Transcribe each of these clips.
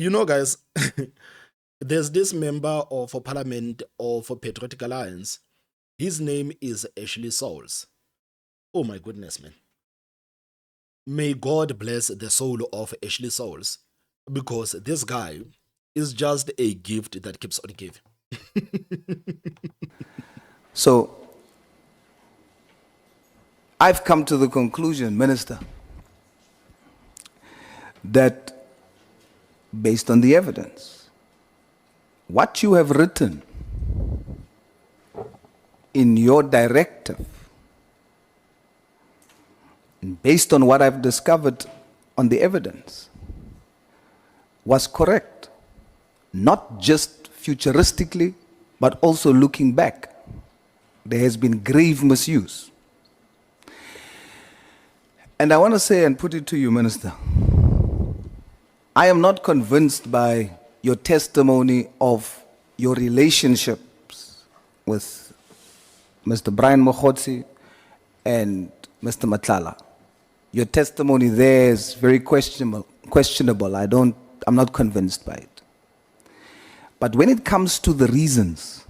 You know, guys, there's this member of parliament of Patriotic Alliance. His name is Ashley Sauls. Oh my goodness, man. May God bless the soul of Ashley Sauls, because this guy is just a gift that keeps on giving. So I've come to the conclusion, Minister, that based on the evidence, what you have written in your directive, based on what I've discovered on the evidence, was correct, not just futuristically, but also looking back. There has been grave misuse. And I want to say and put it to you, Minister, I am not convinced by your testimony of your relationships with Mr. Brian Mokhotsi and Mr. Matlala. Your testimony there is very questionable. I'm not convinced by it. But when it comes to the reasons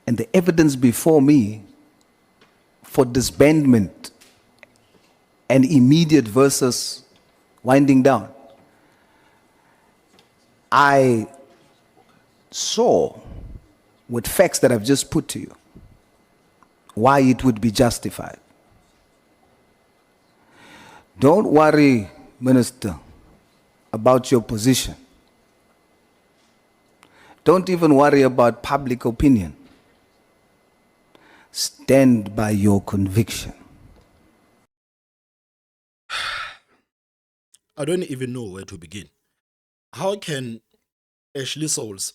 and the evidence before me for disbandment and immediate versus winding down, I saw with facts that I've just put to you why it would be justified. Don't worry, Minister, about your position. Don't even worry about public opinion. Stand by your conviction. I don't even know where to begin. How can Ashley Sauls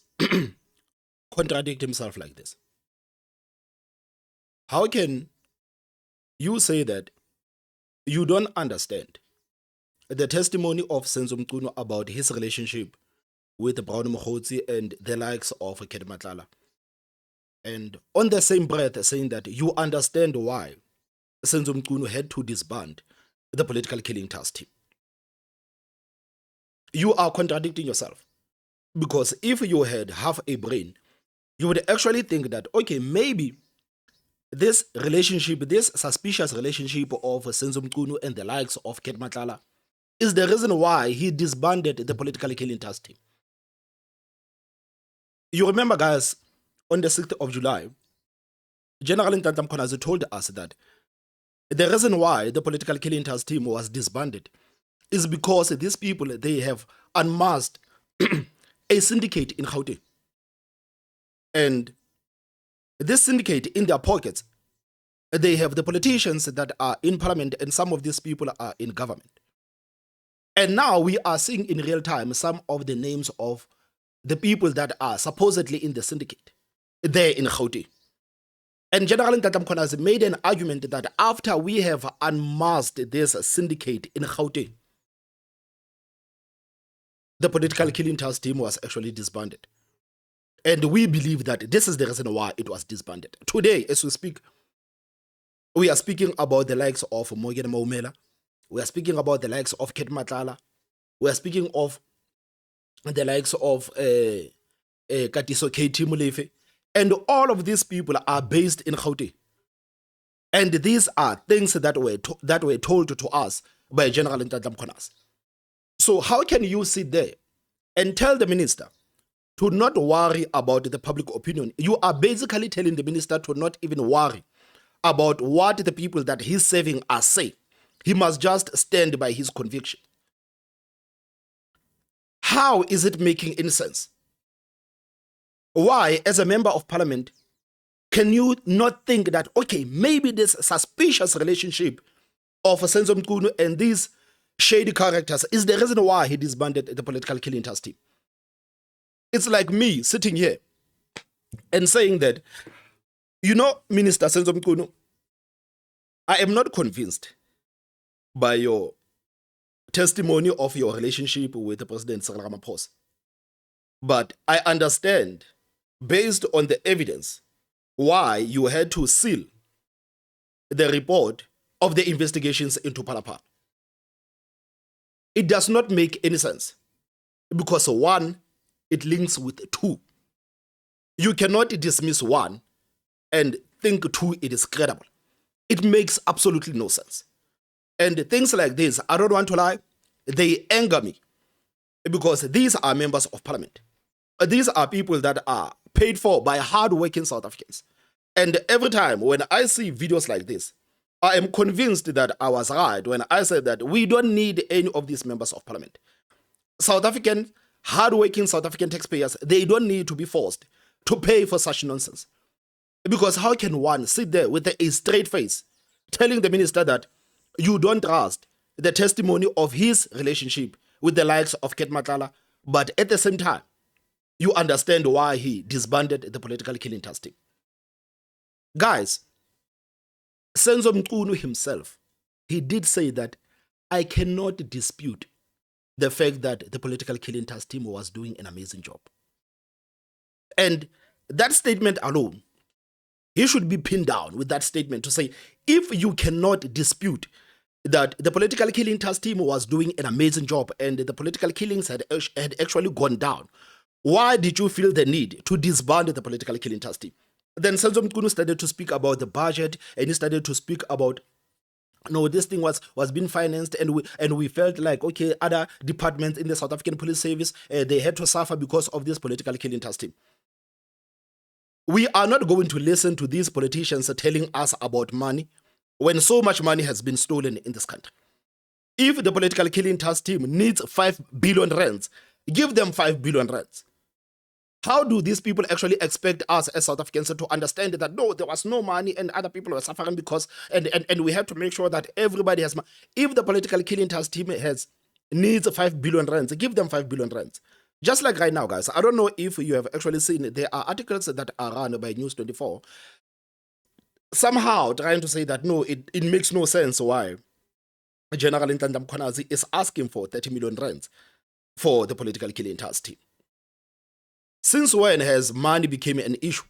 contradict himself like this? How can you say that you don't understand the testimony of Senzo Mchunu about his relationship with Brown Mokhotsi and the likes of Ket Matlala, and on the same breath saying that you understand why Senzo Mchunu had to disband the political killing task team? You are contradicting yourself, because if you had half a brain, you would actually think that, okay, maybe this relationship, this suspicious relationship of Senzo Mchunu and the likes of Ket Matlala is the reason why he disbanded the political killing task team. You remember, guys, on the 6th of July, General Ntanta Mkhwanazi told us that the reason why the political killing task team was disbanded is because these people, they have unmasked a syndicate in Gauteng. And this syndicate, in their pockets, they have the politicians that are in parliament, and some of these people are in government. And now we are seeing in real time some of the names of the people that are supposedly in the syndicate there in Gauteng. And General Ntanta Mkhwanazi made an argument that after we have unmasked this syndicate in Gauteng, the political killing task team was actually disbanded. And we believe that this is the reason why it was disbanded. Today, as we speak, we are speaking about the likes of Morgan Maumela. We are speaking about the likes of Ket Matlala. We are speaking of the likes of Katiso KT Molefe. And all of these people are based in Gauteng. And these are things that were told to us by General Ntanta Mkhwanazi. So how can you sit there and tell the minister to not worry about the public opinion? You are basically telling the minister to not even worry about what the people that he's serving are saying. He must just stand by his conviction. How is it making any sense? Why, as a member of parliament, can you not think that, okay, maybe this suspicious relationship of Senzo Mchunu and these shady characters is the reason why he disbanded the political killing task team? It's like me sitting here and saying that, you know, Minister Senzo Mchunu, I am not convinced by your testimony of your relationship with President Cyril Ramaphosa. But I understand, based on the evidence, why you had to seal the report of the investigations into Palapala. It does not make any sense. Because one, it links with two. You cannot dismiss one and think two, it is credible. It makes absolutely no sense. And things like this, I don't want to lie, they anger me because these are members of parliament. These are people that are paid for by hard-working South Africans. And every time when I see videos like this, I am convinced that I was right when I said that we don't need any of these members of parliament. South African, hard-working South African taxpayers, they don't need to be forced to pay for such nonsense. Because how can one sit there with a straight face telling the minister that you don't trust the testimony of his relationship with the likes of Ket Matlala, but at the same time, you understand why he disbanded the political killing task team? Guys, Senzo Mchunu himself, he did say that I cannot dispute the fact that the political killing task team was doing an amazing job. And that statement alone, he should be pinned down with that statement to say, if you cannot dispute that the political killing task team was doing an amazing job and the political killings had actually gone down, why did you feel the need to disband the political killing task team? Then Senzo Mchunu started to speak about the budget, and he started to speak about, no, this thing was being financed, and we felt like, okay, other departments in the South African Police Service, they had to suffer because of this political killing task team. We are not going to listen to these politicians telling us about money when so much money has been stolen in this country. If the political killing task team needs 5 billion rands, give them 5 billion rands. How do these people actually expect us as South Africans to understand that no, there was no money and other people were suffering because, and we have to make sure that everybody has money? If the political killing task team needs 5 billion rands, give them 5 billion rands. Just like right now, guys, I don't know if you have actually seen, there are articles that are run by News 24, somehow trying to say that no, it makes no sense why General Ntanda Mkhwanazi is asking for 30 million rands for the political killing task team. Since when has money become an issue?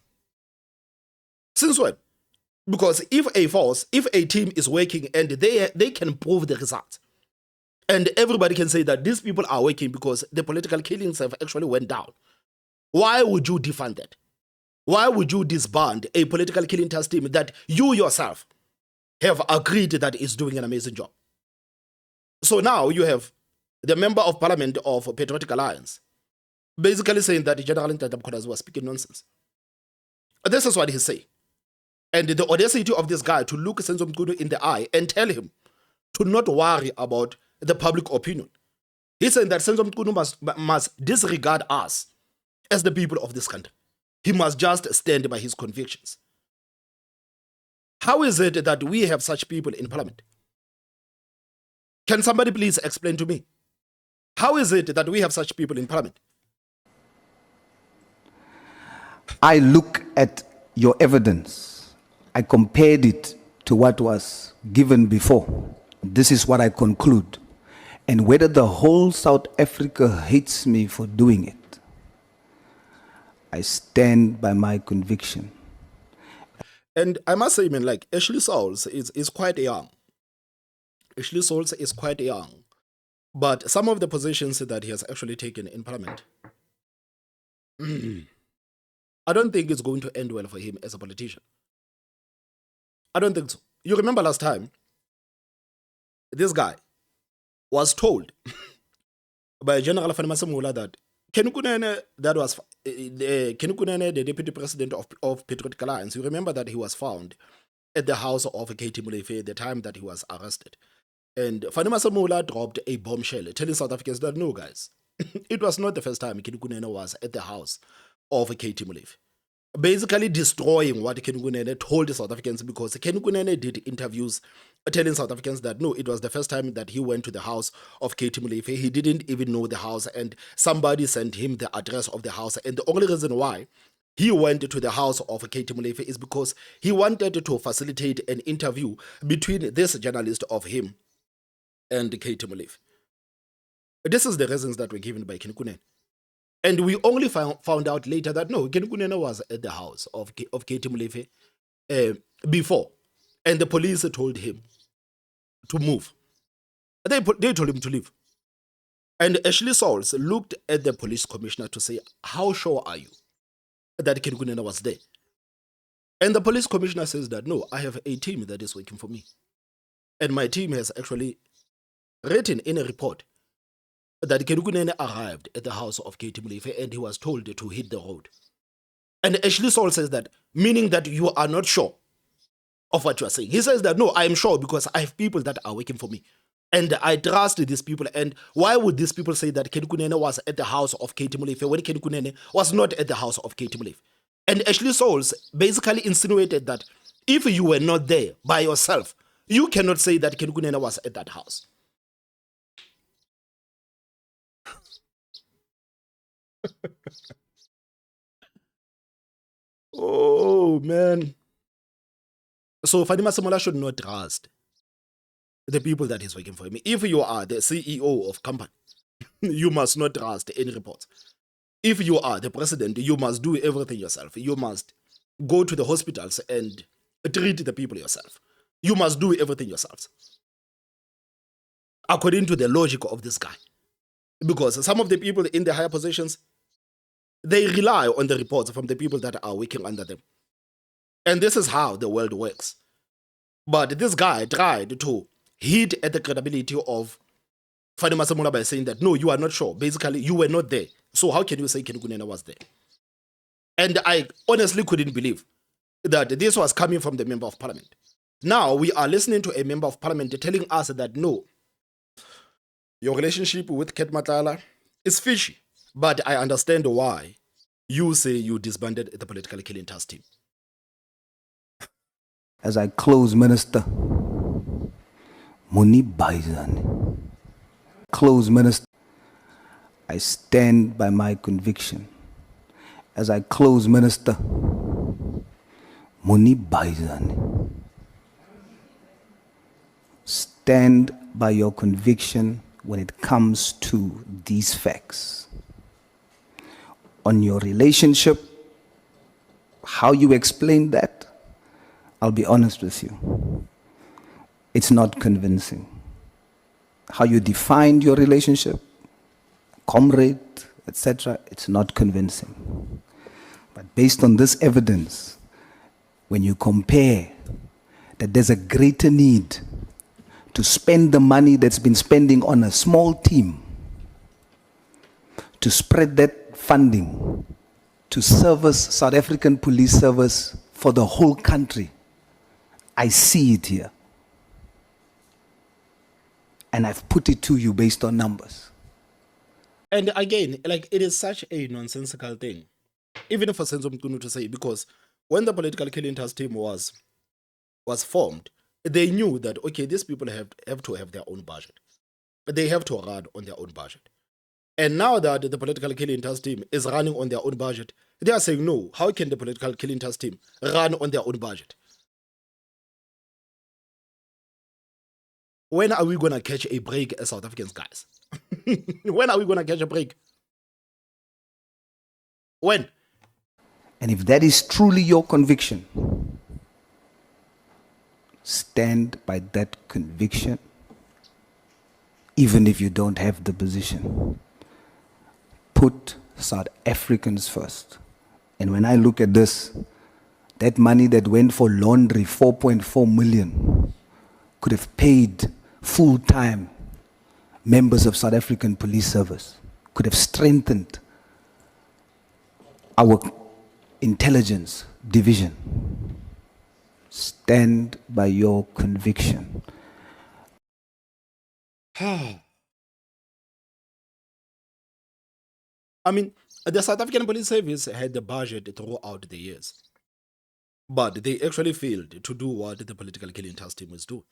Since when? Because if a team is working and they can prove the results, and everybody can say that these people are working because the political killings have actually went down, why would you defund that? Why would you disband a political killing task team that you yourself have agreed that is doing an amazing job? So now you have the member of parliament of Patriotic Alliance basically saying that General Ntanda Mkhwanazi was speaking nonsense. This is what he say. And the audacity of this guy to look Senzo Mchunu in the eye and tell him to not worry about the public opinion. He's saying that Senzo Mchunu must disregard us as the people of this country. He must just stand by his convictions. How is it that we have such people in parliament? Can somebody please explain to me? How is it that we have such people in parliament? I look at your evidence. I compared it to what was given before. This is what I conclude. And whether the whole South Africa hates me for doing it, I stand by my conviction. And I must say, man, like Ashley Sauls is quite young. Ashley Sauls is quite young. But some of the positions that he has actually taken in parliament, I don't think it's going to end well for him as a politician. I don't think so. You remember last time, this guy was told by General Masamula that Ken Kunene, that was Ken Kunene, the deputy president of Patriotic Alliance, you remember that he was found at the house of Katie Molefe at the time that he was arrested. And Fanima Samula dropped a bombshell telling South Africans that no, guys, it was not the first time Ken Kunene was at the house of Katie Molefe, basically destroying what Ken Kunene told the South Africans, because Ken Kunene did interviews telling South Africans that no, it was the first time that he went to the house of Katie Molefe. He didn't even know the house, and somebody sent him the address of the house. And the only reason why he went to the house of Katie Molefe is because he wanted to facilitate an interview between this journalist of him and Katie Molefe. This is the reasons that were given by Ken Kunene. And we only found out later that no, Ken Kunene was at the house of Katie Molefe before. And the police told him to move. They told him to leave. And Ashley Sauls looked at the police commissioner to say, how sure are you that Ken Kunene was there? And the police commissioner says that, no, I have a team that is working for me. And my team has actually written in a report that Ken Kunene arrived at the house of Katie Molefe and he was told to hit the road. And Ashley Sauls says that, meaning that you are not sure of what you are saying. He says that, no, I am sure because I have people that are working for me. And I trust these people. And why would these people say that Ken Kunene was at the house of Katie Molefe when Ken Kunene was not at the house of Katie Molefe? And Ashley Sauls basically insinuated that if you were not there by yourself, you cannot say that Ken Kunene was at that house. Oh, man. So Fadima Samola should not trust the people that is working for him. If you are the CEO of company, you must not trust any reports. If you are the president, you must do everything yourself. You must go to the hospitals and treat the people yourself. You must do everything yourselves. According to the logic of this guy. Because some of the people in the higher positions, they rely on the reports from the people that are working under them. And this is how the world works. But this guy tried to hit at the credibility of Fadima Samola by saying that, no, you are not sure. Basically, you were not there. So how can you say Ken Kunene was there? And I honestly couldn't believe that this was coming from the member of parliament. Now we are listening to a member of parliament telling us that, no, your relationship with Ket Matala is fishy. But I understand why you say you disbanded the political killing task team. As I close, Minister, Muni Baizan. Close, Minister. I stand by my conviction. As I close, Minister, Muni Baizan. Stand by your conviction when it comes to these facts. On your relationship, how you explain that, I'll be honest with you. It's not convincing. How you defined your relationship, comrade, etc., it's not convincing. But based on this evidence, when you compare that there's a greater need to spend the money that's been spending on a small team, to spread that funding to service South African police service for the whole country, I see it here. And I've put it to you based on numbers. And again, like, it is such a nonsensical thing, even for Senzo Mchunu to say, because when the political killing task team was formed, they knew that, okay, these people have to have their own budget. They have to run on their own budget. And now that the political killing task team is running on their own budget, they are saying, no, how can the political killing task team run on their own budget? When are we going to catch a break as South Africans, guys? When are we going to catch a break? When? And if that is truly your conviction, stand by that conviction, even if you don't have the position. Put South Africans first. And when I look at this, that money that went for laundry, 4.4 million, could have paid full-time members of South African police service, could have strengthened our intelligence division. Stand by your conviction. I mean, the South African Police Service had the budget throughout the years, but they actually failed to do what the political killing task team was doing.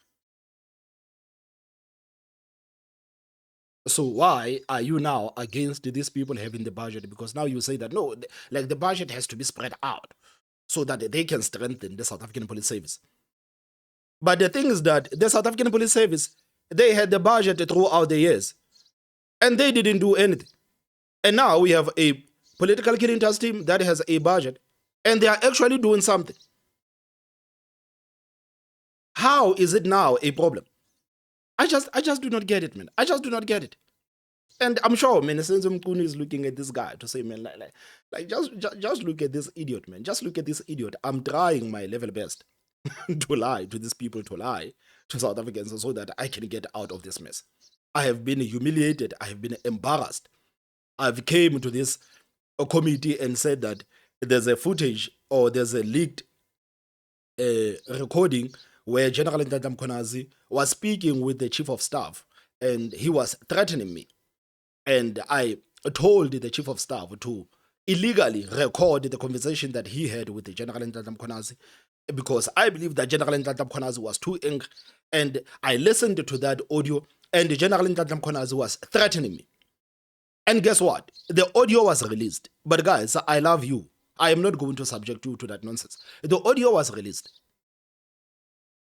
So why are you now against these people having the budget? Because now you say that, no, like, the budget has to be spread out so that they can strengthen the South African Police Service. But the thing is that the South African Police Service, they had the budget throughout the years, and they didn't do anything. And now we have a political killing task team that has a budget, and they are actually doing something. How is it now a problem? I just do not get it, man. I just do not get it. And I'm sure, man, Senzo Mchunu is looking at this guy to say, man, just look at this idiot, man. Just look at this idiot. I'm trying my level best to lie to these people, to lie to South Africans so that I can get out of this mess. I have been humiliated. I have been embarrassed. I've came to this committee and said that there's a footage or there's a leaked recording where General Ntanta Mkhwanazi was speaking with the chief of staff and he was threatening me. And I told the chief of staff to illegally record the conversation that he had with the General Ntanta Mkhwanazi because I believe that General Ntanta Mkhwanazi was too angry. And I listened to that audio and the General Ntanta Mkhwanazi was threatening me. And guess what? The audio was released. But guys, I love you. I am not going to subject you to that nonsense. The audio was released.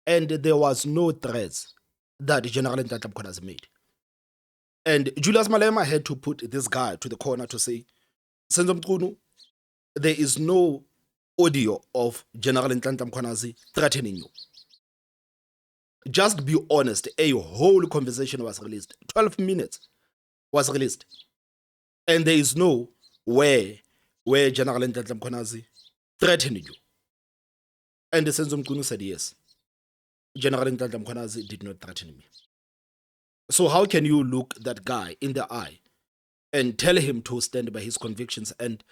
And there was no threats that General Ntanta Mkhwanazi made. And Julius Malema had to put this guy to the corner to say, Senzo Mchunu, there is no audio of General Ntanta Mkhwanazi threatening you. Just be honest. A whole conversation was released. 12 minutes was released. And there is no where General Ntanta Mkhwanazi threatened you. And the Senzo Mchunu said yes. General Ntanta Mkhwanazi did not threaten me. So how can you look that guy in the eye and tell him to stand by his convictions and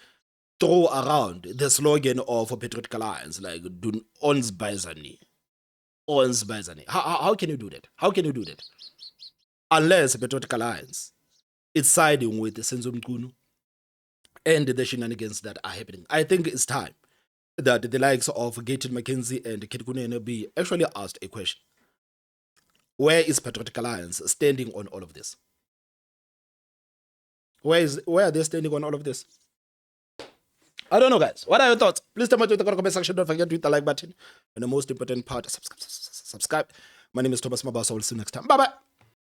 throw around the slogan of a Patriotic Alliance like "Ons Baizani"? Ons Baizani. How can you do that? How can you do that? Unless a Patriotic Alliance is siding with the Senzo Mchunu and the shenanigans that are happening. I think it's time that the likes of Gaten McKenzie and Kitkune be actually asked a question. Where is Patriotic Alliance standing on all of this? Where are they standing on all of this? I don't know, guys. What are your thoughts? Please tell me in the comment section. Don't forget to hit the like button. And the most important part, subscribe. My name is Thomas Mabaso. I will see you next time. Bye-bye.